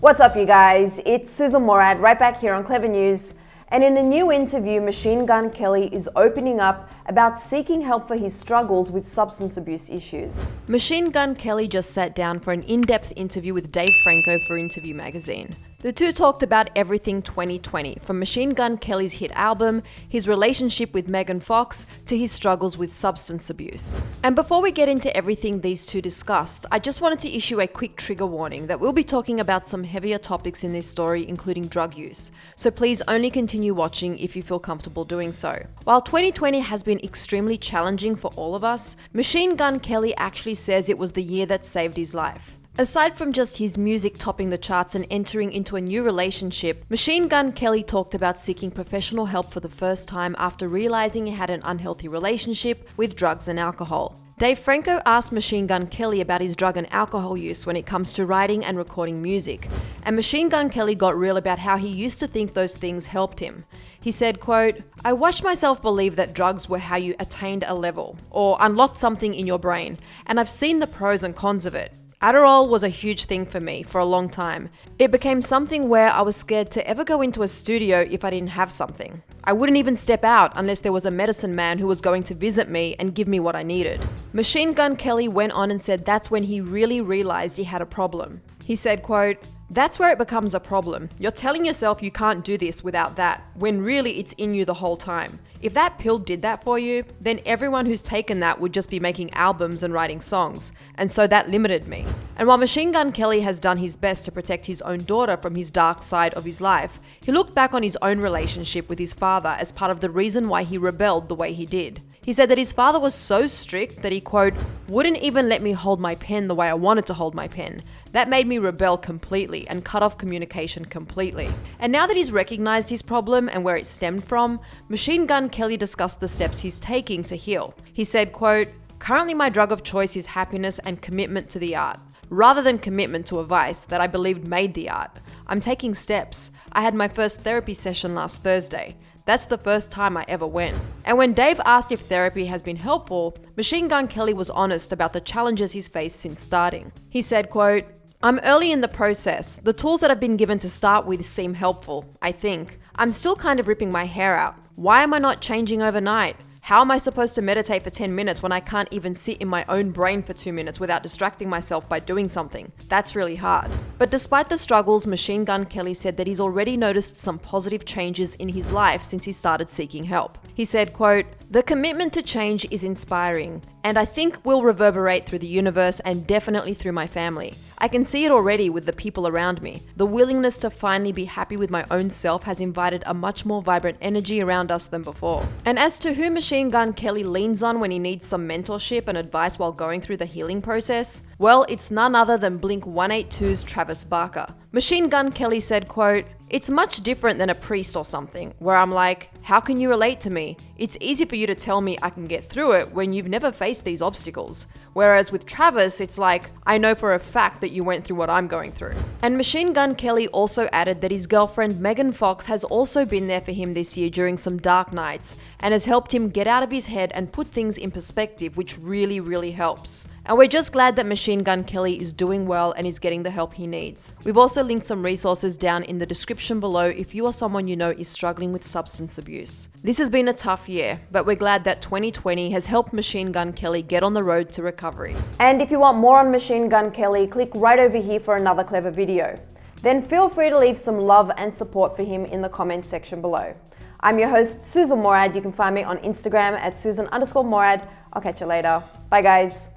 What's up, you guys? It's Susan Morad right back here on Clever News. And in a new interview, Machine Gun Kelly is opening up about seeking help for his struggles with substance abuse issues. Machine Gun Kelly just sat down for an in-depth interview with Dave Franco for Interview Magazine. The two talked about everything 2020, from Machine Gun Kelly's hit album, his relationship with Megan Fox, to his struggles with substance abuse. And before we get into everything these two discussed, I just wanted to issue a quick trigger warning that we'll be talking about some heavier topics in this story, including drug use. So please only continue watching if you feel comfortable doing so. While 2020 has been extremely challenging for all of us, Machine Gun Kelly actually says it was the year that saved his life. Aside from just his music topping the charts and entering into a new relationship, Machine Gun Kelly talked about seeking professional help for the first time after realizing he had an unhealthy relationship with drugs and alcohol. Dave Franco asked Machine Gun Kelly about his drug and alcohol use when it comes to writing and recording music, and Machine Gun Kelly got real about how he used to think those things helped him. He said, quote, "I watched myself believe that drugs were how you attained a level, or unlocked something in your brain, and I've seen the pros and cons of it. Adderall was a huge thing for me for a long time. It became something where I was scared to ever go into a studio if I didn't have something. I wouldn't even step out unless there was a medicine man who was going to visit me and give me what I needed." Machine Gun Kelly went on and said that's when he really realized he had a problem. He said, quote, "That's where it becomes a problem. You're telling yourself you can't do this without that, when really it's in you the whole time. If that pill did that for you, then everyone who's taken that would just be making albums and writing songs, and so that limited me." And while Machine Gun Kelly has done his best to protect his own daughter from his dark side of his life, he looked back on his own relationship with his father as part of the reason why he rebelled the way he did. He said that his father was so strict that he, quote, "wouldn't even let me hold my pen the way I wanted to hold my pen. That made me rebel completely and cut off communication completely." And now that he's recognized his problem and where it stemmed from, Machine Gun Kelly discussed the steps he's taking to heal. He said, quote, "Currently my drug of choice is happiness and commitment to the art, rather than commitment to a vice that I believed made the art. I'm taking steps. I had my first therapy session last Thursday. That's the first time I ever went." And when Dave asked if therapy has been helpful, Machine Gun Kelly was honest about the challenges he's faced since starting. He said, quote, "I'm early in the process. The tools that I've been given to start with seem helpful, I think. I'm still kind of ripping my hair out. Why am I not changing overnight? How am I supposed to meditate for 10 minutes when I can't even sit in my own brain for 2 minutes without distracting myself by doing something? That's really hard." But despite the struggles, Machine Gun Kelly said that he's already noticed some positive changes in his life since he started seeking help. He said, quote, "The commitment to change is inspiring, and I think will reverberate through the universe and definitely through my family. I can see it already with the people around me. The willingness to finally be happy with my own self has invited a much more vibrant energy around us than before." And as to who Machine Gun Kelly leans on when he needs some mentorship and advice while going through the healing process, well, it's none other than Blink-182's Travis Barker. Machine Gun Kelly said, quote, "It's much different than a priest or something, where I'm like, how can you relate to me? It's easy for you to tell me I can get through it when you've never faced these obstacles. Whereas with Travis, it's like, I know for a fact that you went through what I'm going through." And Machine Gun Kelly also added that his girlfriend Megan Fox has also been there for him this year during some dark nights and has helped him get out of his head and put things in perspective, which really, really helps. And we're just glad that Machine Gun Kelly is doing well and is getting the help he needs. We've also linked some resources down in the description below if you or someone you know is struggling with substance abuse. This has been a tough year, but we're glad that 2020 has helped Machine Gun Kelly get on the road to recovery. And if you want more on Machine Gun Kelly, click right over here for another clever video. Then feel free to leave some love and support for him in the comment section below. I'm your host, Susan Morad. You can find me on Instagram at Susan_Morad. I'll catch you later. Bye, guys.